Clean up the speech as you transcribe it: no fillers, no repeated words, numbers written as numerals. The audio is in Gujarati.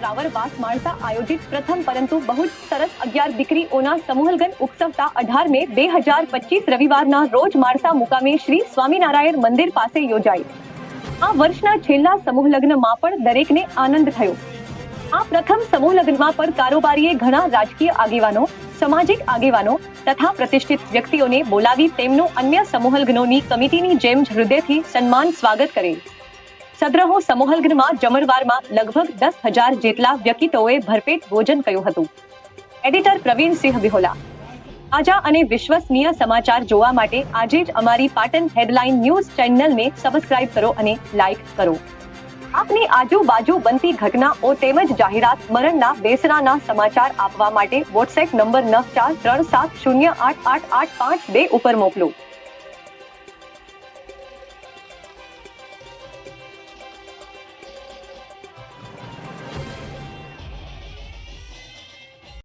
રાવર વાસ માળસા આયોજિત પ્રથમ પરંતુ બહુ જ સરસ 11 દીકરીઓના સમૂહલગ્ન ઉત્સવતા 18 મે 2025 રવિવારના રોજ માળસા મુકામે શ્રી સ્વામિનારાયણ મંદિર પાસે યોજાઈ. આ વર્ષના છેલ્લા સમૂહલગ્નમાં પણ દરેકને આનંદ થયો. આ પ્રથમ સમૂહલગ્નમાં પણ કારોબારીએ ઘણા રાજકીય આગેવાનો, સામાજિક આગેવાનો તથા પ્રતિષ્ઠિત વ્યક્તિઓને બોલાવી તેમનું અન્ય સમૂહલગ્નોની કમિટીની જેમ હૃદયથી સન્માન સ્વાગત કરેલ. સદ્રહો સમૂહલગ્નમાં જમણવારમાં લગભગ 10,000 જેટલા વ્યક્તિઓએ ભરપેટ ભોજન કર્યું હતું. એડિટર પ્રવીણસિંહ બિહોલા. તાજા અને વિશ્વસનીય સમાચાર જોવા માટે આજે જ અમારી પાટણ હેડલાઇન ન્યૂઝ ચેનલને સબસ્ક્રાઇબ કરો અને લાઇક કરો. આપની આજુબાજુ બનતી ઘટનાઓ તેમજ જાહેરાત મરણના બેસરાના સમાચાર આપવા માટે વોટ્સએપ નંબર 9437088852 ઉપર મોકલો.